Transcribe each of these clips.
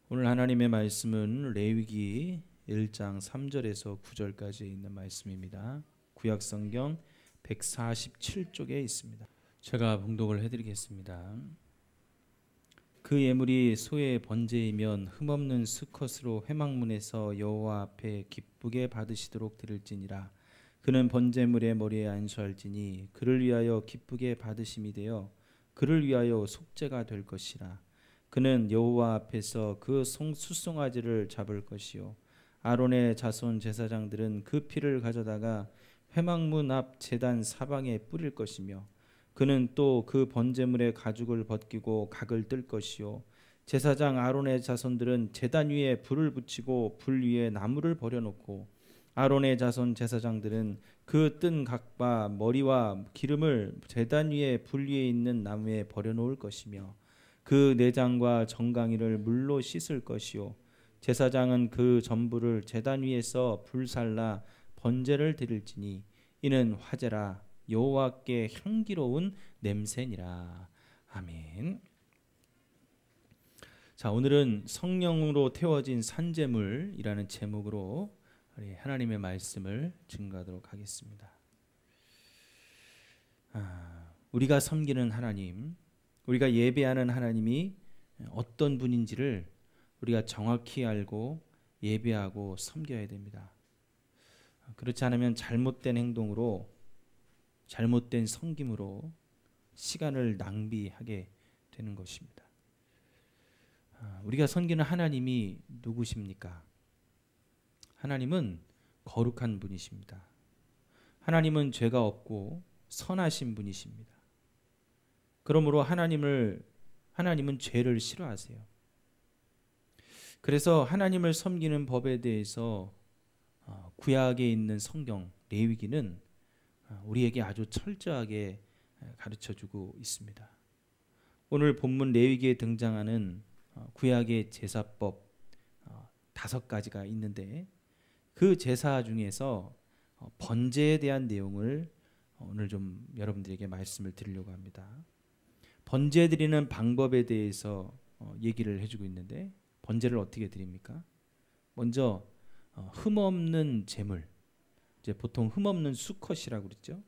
오늘 하나님의 말씀은 레위기 1장 3절에서 9절까지 있는 말씀입니다. 구약성경 147쪽에 있습니다. 제가 봉독을 해드리겠습니다. 그 예물이 소의 번제이면 흠없는 수컷으로 회막문에서 여호와 앞에 기쁘게 받으시도록 드릴지니라. 그는 번제물의 머리에 안수할지니 그를 위하여 기쁘게 받으심이 되어 그를 위하여 속죄가 될 것이라. 그는 여호와 앞에서 그 수송아지를 잡을 것이요 아론의 자손 제사장들은 그 피를 가져다가 회막문 앞 제단 사방에 뿌릴 것이며 그는 또 그 번제물의 가죽을 벗기고 각을 뜰 것이요 제사장 아론의 자손들은 제단 위에 불을 붙이고 불 위에 나무를 버려놓고 아론의 자손 제사장들은 그 뜬 각과 머리와 기름을 제단 위에 불 위에 있는 나무에 버려놓을 것이며 그 내장과 정강이를 물로 씻을 것이요 제사장은 그 전부를 제단 위에서 불살라 번제를 드릴지니 이는 화제라 여호와께 향기로운 냄새니라. 아멘. 자, 오늘은 성령으로 태워진 산제물이라는 제목으로 우리 하나님의 말씀을 증거하도록 하겠습니다. 우리가 섬기는 하나님, 우리가 예배하는 하나님이 어떤 분인지를 우리가 정확히 알고 예배하고 섬겨야 됩니다. 그렇지 않으면 잘못된 행동으로, 잘못된 섬김으로 시간을 낭비하게 되는 것입니다. 우리가 섬기는 하나님이 누구십니까? 하나님은 거룩한 분이십니다. 하나님은 죄가 없고 선하신 분이십니다. 그러므로 하나님은 죄를 싫어하세요. 그래서 하나님을 섬기는 법에 대해서 구약에 있는 성경 레위기는 우리에게 아주 철저하게 가르쳐주고 있습니다. 오늘 본문 레위기에 등장하는 구약의 제사법 5가지가 있는데 그 제사 중에서 번제에 대한 내용을 오늘 좀 여러분들에게 말씀을 드리려고 합니다. 번제 드리는 방법에 대해서 얘기를 해주고 있는데 번제를 어떻게 드립니까? 먼저 흠없는 제물, 이제 보통 흠없는 수컷이라고 그랬죠.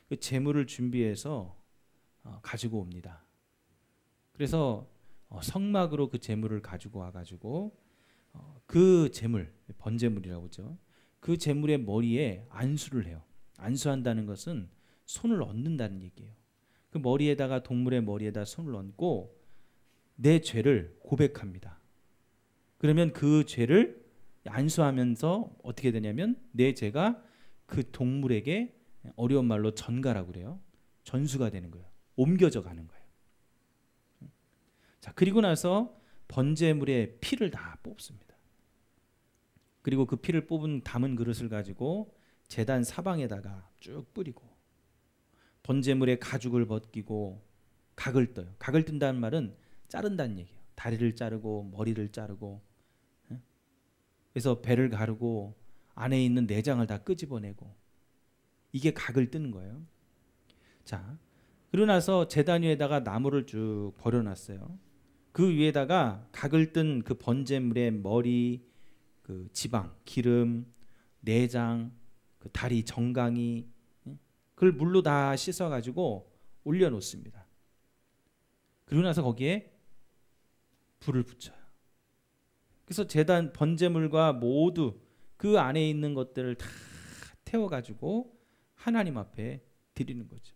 그 제물을 준비해서 가지고 옵니다. 그래서 성막으로 그 제물을 가지고 와가지고 그 제물, 번제물이라고 그러죠. 그 제물의 머리에 안수를 해요. 안수한다는 것은 손을 얹는다는 얘기예요. 그 머리에다가 동물의 머리에다 손을 얹고 내 죄를 고백합니다. 그러면 그 죄를 안수하면서 어떻게 되냐면 내 죄가 그 동물에게 어려운 말로 전가라고 그래요. 전수가 되는 거예요. 옮겨져 가는 거예요. 자, 그리고 나서 번제물의 피를 다 뽑습니다. 그리고 그 피를 담은 그릇을 가지고 제단 사방에다가 쭉 뿌리고 번제물의 가죽을 벗기고 각을 떠요. 각을 뜬다는 말은 자른다는 얘기예요. 다리를 자르고 머리를 자르고, 그래서 배를 가르고 안에 있는 내장을 다 끄집어내고, 이게 각을 뜨는 거예요. 자, 그러고 나서 제단 위에다가 나무를 쭉 버려놨어요. 그 위에다가 각을 뜬 그 번제물의 머리, 그 지방, 기름, 내장, 그 다리, 정강이, 그걸 물로 다 씻어가지고 올려놓습니다. 그리고 나서 거기에 불을 붙여요. 그래서 제단 번제물과 모두 그 안에 있는 것들을 다 태워가지고 하나님 앞에 드리는 거죠.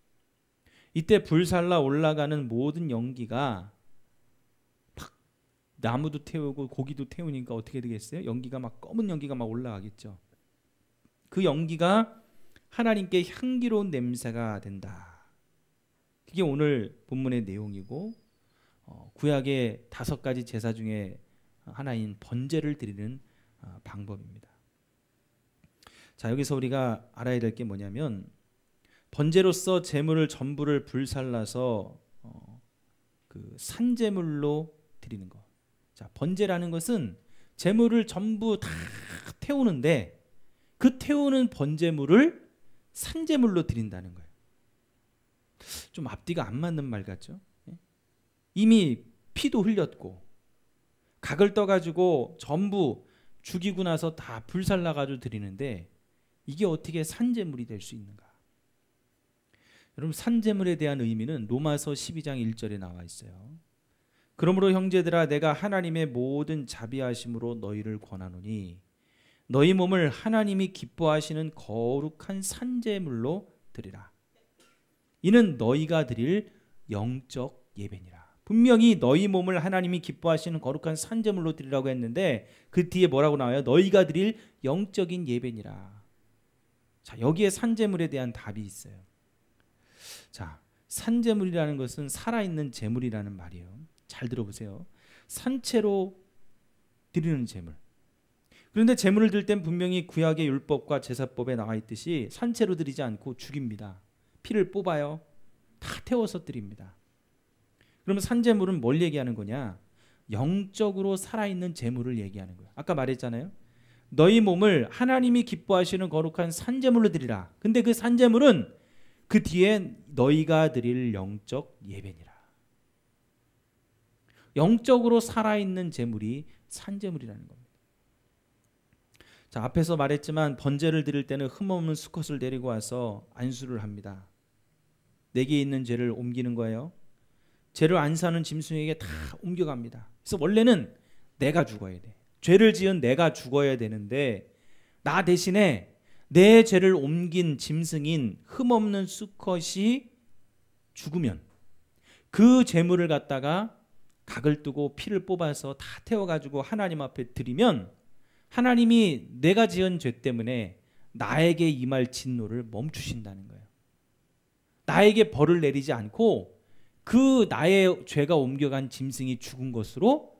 이때 불살라 올라가는 모든 연기가 막 나무도 태우고 고기도 태우니까 어떻게 되겠어요? 연기가 막 검은 연기가 막 올라가겠죠. 그 연기가 하나님께 향기로운 냄새가 된다. 그게 오늘 본문의 내용이고 구약의 5가지 제사 중에 하나인 번제를 드리는 방법입니다. 자, 여기서 우리가 알아야 될 게 뭐냐면 번제로서 제물을 전부를 불살라서 그 산제물로 드리는 것. 자, 번제라는 것은 제물을 전부 다 태우는데 그 태우는 번제물을 산제물로 드린다는 거예요. 좀 앞뒤가 안 맞는 말 같죠? 이미 피도 흘렸고 각을 떠가지고 전부 죽이고 나서 다 불살라가지고 드리는데 이게 어떻게 산제물이 될 수 있는가? 여러분, 산제물에 대한 의미는 로마서 12장 1절에 나와 있어요. 그러므로 형제들아, 내가 하나님의 모든 자비하심으로 너희를 권하노니 너희 몸을 하나님이 기뻐하시는 거룩한 산제물로 드리라. 이는 너희가 드릴 영적 예배니라. 분명히 너희 몸을 하나님이 기뻐하시는 거룩한 산제물로 드리라고 했는데 그 뒤에 뭐라고 나와요? 너희가 드릴 영적인 예배니라. 자, 여기에 산제물에 대한 답이 있어요. 자, 산제물이라는 것은 살아있는 제물이라는 말이에요. 잘 들어보세요. 산채로 드리는 제물. 그런데 제물을 드릴 땐 분명히 구약의 율법과 제사법에 나와 있듯이 산채로 드리지 않고 죽입니다. 피를 뽑아요. 다 태워서 드립니다. 그러면 산제물은 뭘 얘기하는 거냐? 영적으로 살아있는 제물을 얘기하는 거예요. 아까 말했잖아요. 너희 몸을 하나님이 기뻐하시는 거룩한 산제물로 드리라. 근데 그 산제물은 그 뒤에 너희가 드릴 영적 예배니라. 영적으로 살아있는 제물이 산제물이라는 겁니다. 자, 앞에서 말했지만 번제를 드릴 때는 흠없는 수컷을 데리고 와서 안수를 합니다. 내게 있는 죄를 옮기는 거예요. 죄를 안 사는 짐승에게 다 옮겨갑니다. 그래서 원래는 내가 죽어야 돼. 죄를 지은 내가 죽어야 되는데 나 대신에 내 죄를 옮긴 짐승인 흠없는 수컷이 죽으면 그 제물을 갖다가 각을 뜨고 피를 뽑아서 다 태워가지고 하나님 앞에 드리면 하나님이 내가 지은 죄 때문에 나에게 임할 진노를 멈추신다는 거예요. 나에게 벌을 내리지 않고 그 나의 죄가 옮겨간 짐승이 죽은 것으로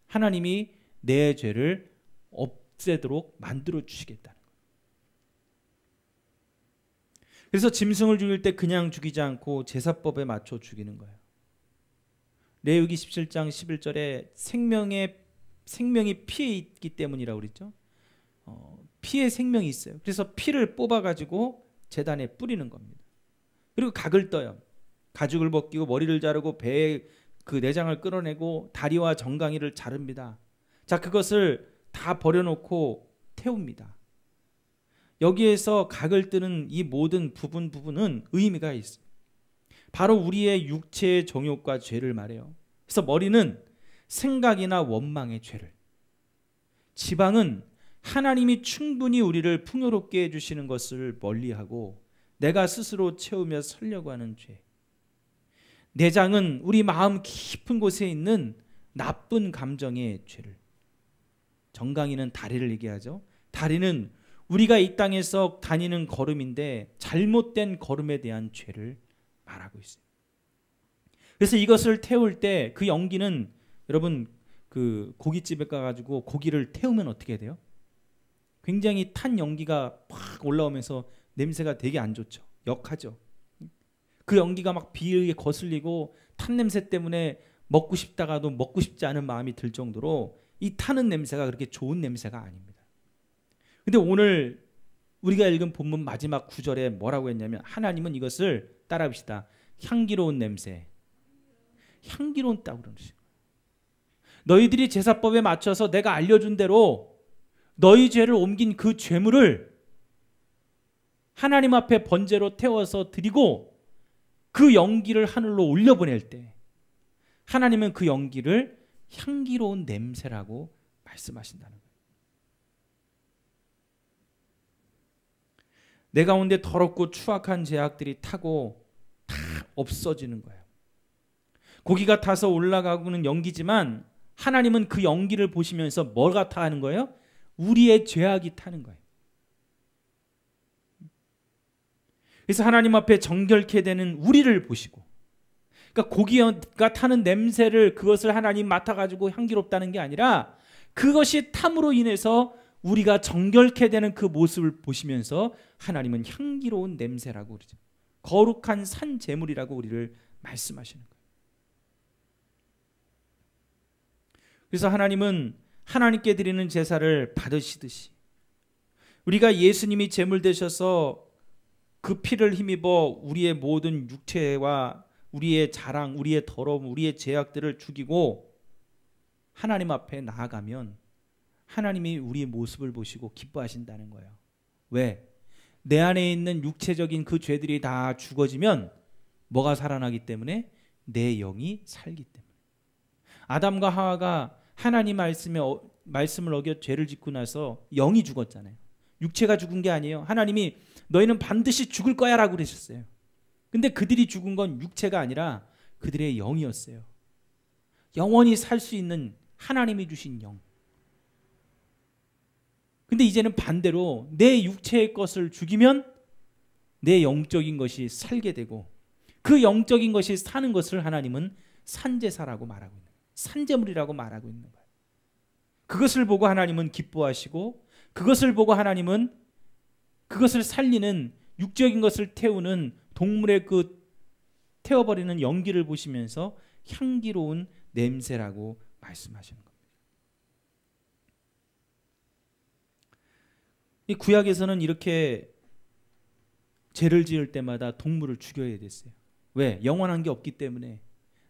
하나님이 내 죄를 없애도록 만들어 주시겠다는 거예요. 그래서 짐승을 죽일 때 그냥 죽이지 않고 제사법에 맞춰 죽이는 거예요. 레위기 17장 11절에 생명이 피에 있기 때문이라고 그랬죠. 피에 생명이 있어요. 그래서 피를 뽑아가지고 제단에 뿌리는 겁니다. 그리고 각을 떠요. 가죽을 벗기고 머리를 자르고 배에 그 내장을 끌어내고 다리와 정강이를 자릅니다. 자, 그것을 다 버려놓고 태웁니다. 여기에서 각을 뜨는 이 모든 부분은 의미가 있어요. 바로 우리의 육체의 정욕과 죄를 말해요. 그래서 머리는 생각이나 원망의 죄를, 지방은 하나님이 충분히 우리를 풍요롭게 해주시는 것을 멀리하고 내가 스스로 채우며 살려고 하는 죄, 내장은 우리 마음 깊은 곳에 있는 나쁜 감정의 죄를, 정강이는 다리를 얘기하죠. 다리는 우리가 이 땅에서 다니는 걸음인데 잘못된 걸음에 대한 죄를 말하고 있어요. 그래서 이것을 태울 때 그 연기는, 여러분 그 고깃집에 가가지고 고기를 태우면 어떻게 돼요? 굉장히 탄 연기가 팍 올라오면서 냄새가 되게 안 좋죠. 역하죠. 그 연기가 막 비위에 거슬리고 탄 냄새 때문에 먹고 싶다가도 먹고 싶지 않은 마음이 들 정도로 이 타는 냄새가 그렇게 좋은 냄새가 아닙니다. 근데 오늘 우리가 읽은 본문 마지막 9절에 뭐라고 했냐면 하나님은 이것을 따라합시다. 향기로운 냄새. 향기로웠다고 그러시는 거예요. 너희들이 제사법에 맞춰서 내가 알려준 대로 너희 죄를 옮긴 그 죄물을 하나님 앞에 번제로 태워서 드리고 그 연기를 하늘로 올려보낼 때 하나님은 그 연기를 향기로운 냄새라고 말씀하신다는 거예요. 내 가운데 더럽고 추악한 죄악들이 타고 다 없어지는 거예요. 고기가 타서 올라가고는 연기지만 하나님은 그 연기를 보시면서 뭐가 타는 거예요? 우리의 죄악이 타는 거예요. 그래서 하나님 앞에 정결케 되는 우리를 보시고, 그러니까 고기가 타는 냄새를 그것을 하나님 맡아가지고 향기롭다는 게 아니라 그것이 탐으로 인해서 우리가 정결케 되는 그 모습을 보시면서 하나님은 향기로운 냄새라고 그러죠. 거룩한 산 제물이라고 우리를 말씀하시는 거예요. 그래서 하나님은 하나님께 드리는 제사를 받으시듯이 우리가 예수님이 제물 되셔서 그 피를 힘입어 우리의 모든 육체와 우리의 자랑, 우리의 더러움, 우리의 죄악들을 죽이고 하나님 앞에 나아가면 하나님이 우리의 모습을 보시고 기뻐하신다는 거예요. 왜? 내 안에 있는 육체적인 그 죄들이 다 죽어지면 뭐가 살아나기 때문에? 내 영이 살기 때문에. 아담과 하와가 하나님 말씀을 어겨 죄를 짓고 나서 영이 죽었잖아요. 육체가 죽은 게 아니에요. 하나님이 너희는 반드시 죽을 거야 라고 그러셨어요. 근데 그들이 죽은 건 육체가 아니라 그들의 영이었어요. 영원히 살 수 있는 하나님이 주신 영. 근데 이제는 반대로 내 육체의 것을 죽이면 내 영적인 것이 살게 되고 그 영적인 것이 사는 것을 하나님은 산제사라고 말하고 있는 거예요. 산제물이라고 말하고 있는 거예요. 그것을 보고 하나님은 기뻐하시고 그것을 보고 하나님은 그것을 살리는 육적인 것을 태우는 동물의 그 태워버리는 연기를 보시면서 향기로운 냄새라고 말씀하시는 겁니다. 이 구약에서는 이렇게 죄를 지을 때마다 동물을 죽여야 됐어요. 왜? 영원한 게 없기 때문에.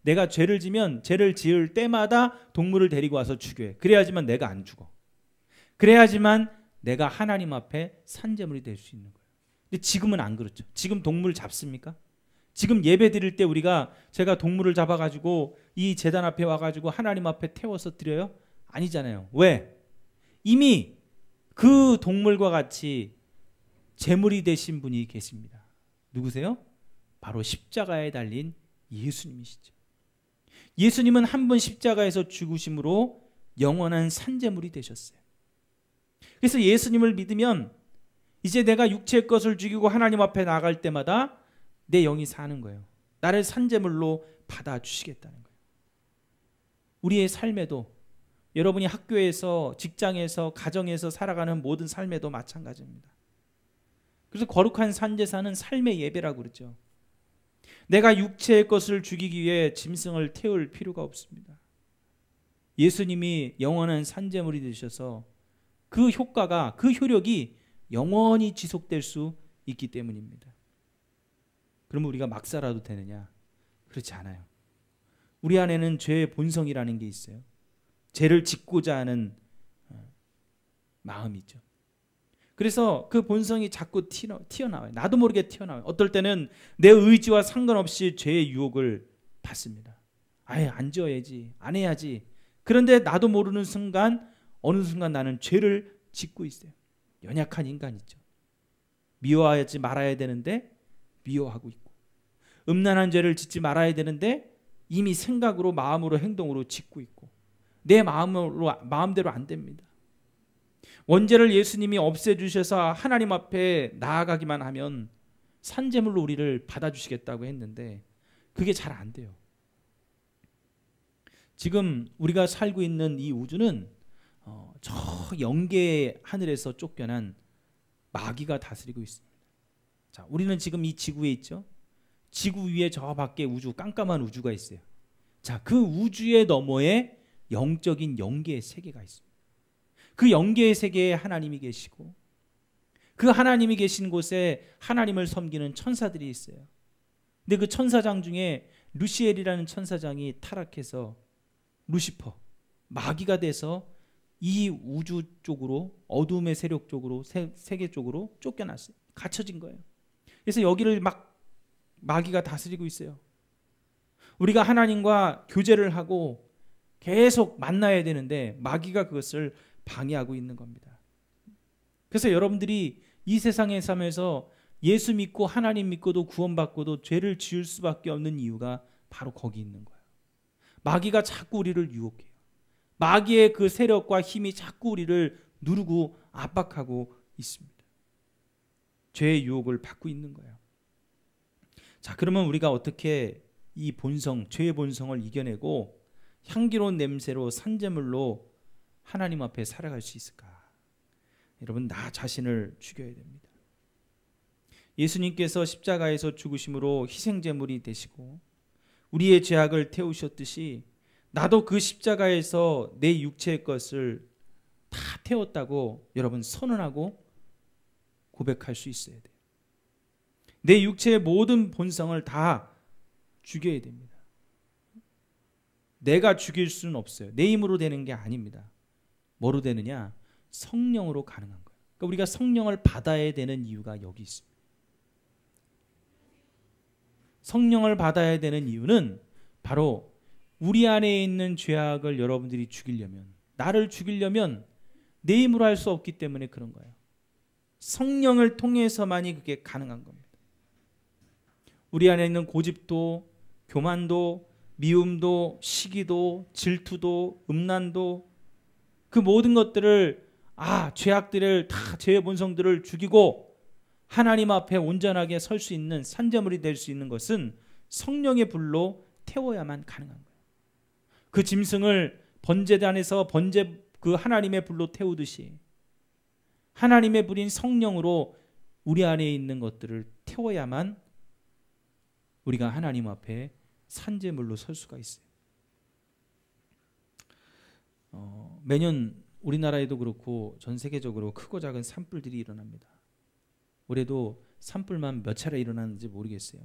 내가 죄를 지면 죄를 지을 때마다 동물을 데리고 와서 죽여야 해. 그래야지만 내가 안 죽어. 그래야지만 내가 하나님 앞에 산제물이 될 수 있는 거예요. 근데 지금은 안 그렇죠. 지금 동물 잡습니까? 지금 예배 드릴 때 제가 동물을 잡아가지고 이 제단 앞에 와가지고 하나님 앞에 태워서 드려요? 아니잖아요. 왜? 이미 그 동물과 같이 제물이 되신 분이 계십니다. 누구세요? 바로 십자가에 달린 예수님이시죠. 예수님은 한 번 십자가에서 죽으심으로 영원한 산제물이 되셨어요. 그래서 예수님을 믿으면 이제 내가 육체의 것을 죽이고 하나님 앞에 나갈 때마다 내 영이 사는 거예요. 나를 산제물로 받아주시겠다는 거예요. 우리의 삶에도 여러분이 학교에서, 직장에서, 가정에서 살아가는 모든 삶에도 마찬가지입니다. 그래서 거룩한 산제사는 삶의 예배라고 그러죠. 내가 육체의 것을 죽이기 위해 짐승을 태울 필요가 없습니다. 예수님이 영원한 산제물이 되셔서 그 효과가, 그 효력이 영원히 지속될 수 있기 때문입니다. 그러면 우리가 막 살아도 되느냐? 그렇지 않아요. 우리 안에는 죄의 본성이라는 게 있어요. 죄를 짓고자 하는 마음이죠. 그래서 그 본성이 자꾸 튀어나와요. 나도 모르게 튀어나와요. 어떨 때는 내 의지와 상관없이 죄의 유혹을 받습니다. 아예 안 지어야지, 안 해야지. 그런데 나도 모르는 순간 어느 순간 나는 죄를 짓고 있어요. 연약한 인간이죠. 미워하지 말아야 되는데 미워하고 있고, 음란한 죄를 짓지 말아야 되는데 이미 생각으로, 마음으로, 행동으로 짓고 있고, 내 마음대로 안 됩니다. 원죄를 예수님이 없애주셔서 하나님 앞에 나아가기만 하면 산제물로 우리를 받아주시겠다고 했는데 그게 잘 안 돼요. 지금 우리가 살고 있는 이 우주는 저 영계의 하늘에서 쫓겨난 마귀가 다스리고 있습니다. 자, 우리는 지금 이 지구에 있죠. 지구 위에 저 밖에 우주, 깜깜한 우주가 있어요. 자, 그 우주의 너머에 영적인 영계의 세계가 있습니다. 그 영계의 세계에 하나님이 계시고 그 하나님이 계신 곳에 하나님을 섬기는 천사들이 있어요. 근데 그 천사장 중에 루시엘이라는 천사장이 타락해서 루시퍼, 마귀가 돼서 이 우주 쪽으로, 어둠의 세력 쪽으로, 세계 쪽으로 쫓겨났어요. 갇혀진 거예요. 그래서 여기를 막 마귀가 다스리고 있어요. 우리가 하나님과 교제를 하고 계속 만나야 되는데 마귀가 그것을 방해하고 있는 겁니다. 그래서 여러분들이 이 세상에 살면서 예수 믿고 하나님 믿고도 구원받고도 죄를 지을 수밖에 없는 이유가 바로 거기 있는 거예요. 마귀가 자꾸 우리를 유혹해요. 마귀의 그 세력과 힘이 자꾸 우리를 누르고 압박하고 있습니다. 죄의 유혹을 받고 있는 거예요. 자, 그러면 우리가 어떻게 이 본성, 죄의 본성을 이겨내고 향기로운 냄새로 산제물로 하나님 앞에 살아갈 수 있을까? 여러분, 나 자신을 죽여야 됩니다. 예수님께서 십자가에서 죽으심으로 희생제물이 되시고 우리의 죄악을 태우셨듯이 나도 그 십자가에서 내 육체의 것을 다 태웠다고 여러분 선언하고 고백할 수 있어야 돼요. 내 육체의 모든 본성을 다 죽여야 됩니다. 내가 죽일 수는 없어요. 내 힘으로 되는 게 아닙니다. 뭐로 되느냐? 성령으로 가능한 거예요. 그러니까 우리가 성령을 받아야 되는 이유가 여기 있습니다. 성령을 받아야 되는 이유는 바로 우리 안에 있는 죄악을 여러분들이 죽이려면, 나를 죽이려면 내 힘으로 할 수 없기 때문에 그런 거예요. 성령을 통해서만이 그게 가능한 겁니다. 우리 안에 있는 고집도, 교만도, 미움도, 시기도, 질투도, 음란도, 그 모든 것들을, 죄악들을 다, 죄의 본성들을 죽이고 하나님 앞에 온전하게 설 수 있는, 산재물이 될 수 있는 것은 성령의 불로 태워야만 가능한 거예요. 그 짐승을 번제단에서 그 하나님의 불로 태우듯이 하나님의 불인 성령으로 우리 안에 있는 것들을 태워야만 우리가 하나님 앞에 산재물로 설 수가 있어요. 매년 우리나라에도 그렇고 전 세계적으로 크고 작은 산불들이 일어납니다. 올해도 산불만 몇 차례 일어났는지 모르겠어요.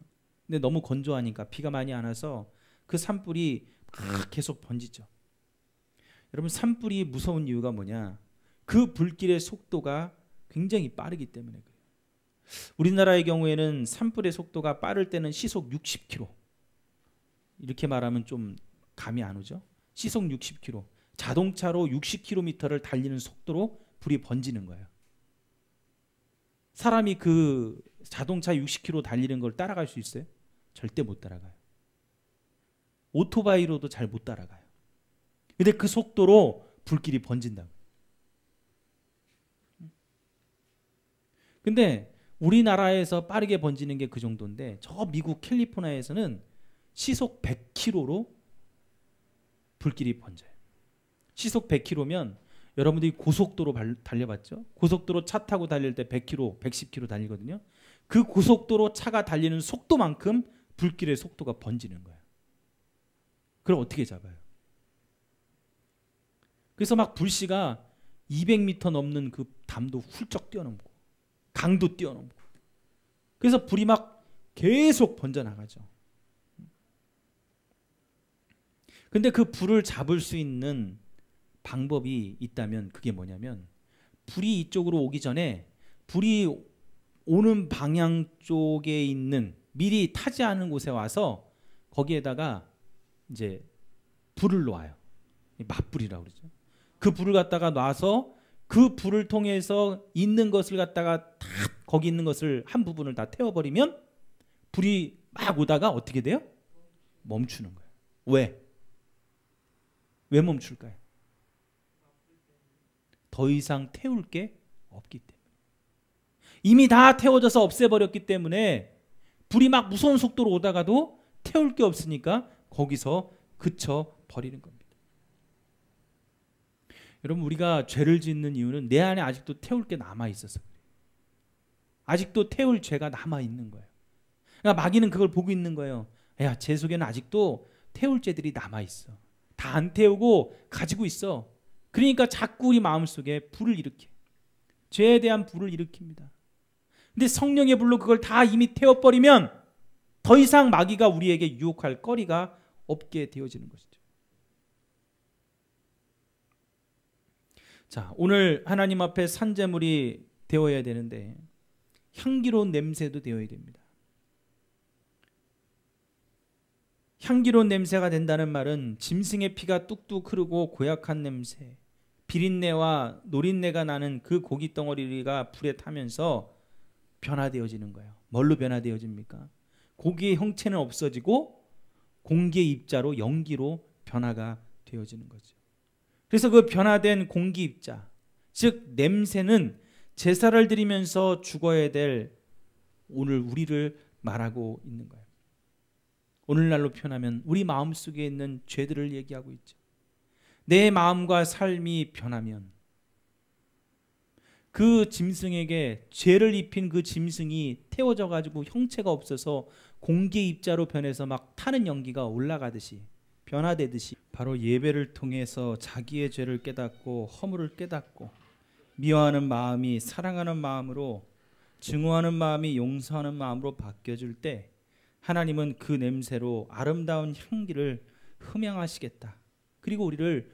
근데 너무 건조하니까, 비가 많이 안 와서 그 산불이 막 계속 번지죠. 여러분, 산불이 무서운 이유가 뭐냐? 그 불길의 속도가 굉장히 빠르기 때문에 그래요. 우리나라의 경우에는 산불의 속도가 빠를 때는 시속 60km. 이렇게 말하면 좀 감이 안 오죠? 시속 60km. 자동차로 60km를 달리는 속도로 불이 번지는 거예요. 사람이 그 자동차 60km 달리는 걸 따라갈 수 있어요? 절대 못 따라가요. 오토바이로도 잘 못 따라가요. 근데 그 속도로 불길이 번진다고. 근데 우리나라에서 빠르게 번지는 게 그 정도인데, 저 미국 캘리포니아에서는 시속 100km로 불길이 번져요. 시속 100km면 여러분들이 고속도로 달려봤죠? 고속도로 차 타고 달릴 때 100km, 110km 달리거든요. 그 고속도로 차가 달리는 속도만큼 불길의 속도가 번지는 거예요. 그럼 어떻게 잡아요? 그래서 막 불씨가 200m 넘는 그 담도 훌쩍 뛰어넘고 강도 뛰어넘고, 그래서 불이 막 계속 번져나가죠. 근데 그 불을 잡을 수 있는 방법이 있다면 그게 뭐냐면, 불이 이쪽으로 오기 전에 불이 오는 방향 쪽에 있는, 미리 타지 않은 곳에 와서 거기에다가 이제 불을 놓아요. 맞불이라고 그러죠. 그 불을 갖다가 놔서 그 불을 통해서 있는 것을 갖다가 다, 거기 있는 것을 한 부분을 다 태워버리면 불이 막 오다가 어떻게 돼요? 멈추는 거예요. 왜? 왜 멈출까요? 더 이상 태울 게 없기 때문에. 이미 다 태워져서 없애버렸기 때문에 불이 막 무서운 속도로 오다가도 태울 게 없으니까 거기서 그쳐 버리는 겁니다. 여러분, 우리가 죄를 짓는 이유는 내 안에 아직도 태울 게 남아 있어서 그래요. 아직도 태울 죄가 남아 있는 거예요. 그러니까 마귀는 그걸 보고 있는 거예요. 야, 제 속에는 아직도 태울 죄들이 남아 있어. 다 안 태우고 가지고 있어. 그러니까 자꾸 우리 마음속에 불을 일으켜. 죄에 대한 불을 일으킵니다. 근데 성령의 불로 그걸 다 이미 태워버리면 더 이상 마귀가 우리에게 유혹할 거리가 없게 되어지는 것이죠. 자, 오늘 하나님 앞에 산제물이 되어야 되는데 향기로운 냄새도 되어야 됩니다. 향기로운 냄새가 된다는 말은 짐승의 피가 뚝뚝 흐르고 고약한 냄새, 비린내와 노린내가 나는 그 고기 덩어리가 불에 타면서 변화되어지는 거예요. 뭘로 변화되어집니까? 고기의 형체는 없어지고 공기의 입자로, 연기로 변화가 되어지는 거죠. 그래서 그 변화된 공기 입자, 즉 냄새는 제사를 드리면서 죽어야 될 오늘 우리를 말하고 있는 거예요. 오늘날로 표현하면 우리 마음속에 있는 죄들을 얘기하고 있죠. 내 마음과 삶이 변하면 그 짐승에게, 죄를 입힌 그 짐승이 태워져 가지고 형체가 없어서 공기의 입자로 변해서 막 타는 연기가 올라가듯이, 변화되듯이, 바로 예배를 통해서 자기의 죄를 깨닫고 허물을 깨닫고 미워하는 마음이 사랑하는 마음으로, 증오하는 마음이 용서하는 마음으로 바뀌어질 때 하나님은 그 냄새로 아름다운 향기를 흠양하시겠다. 그리고 우리를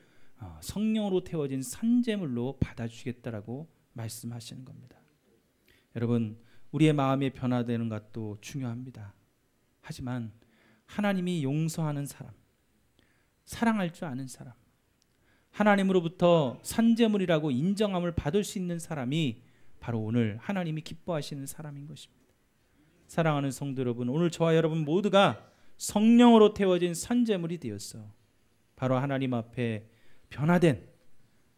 성령으로 태워진 산제물로 받아주시겠다라고 말씀하시는 겁니다. 여러분, 우리의 마음이 변화되는 것도 중요합니다. 하지만 하나님이 용서하는 사람, 사랑할 줄 아는 사람, 하나님으로부터 산제물이라고 인정함을 받을 수 있는 사람이 바로 오늘 하나님이 기뻐하시는 사람인 것입니다. 사랑하는 성도 여러분, 오늘 저와 여러분 모두가 성령으로 태워진 산제물이 되었어 바로 하나님 앞에 변화된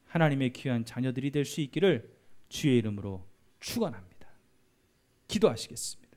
하나님의 귀한 자녀들이 될 수 있기를 주의 이름으로 축원합니다. 기도하시겠습니다.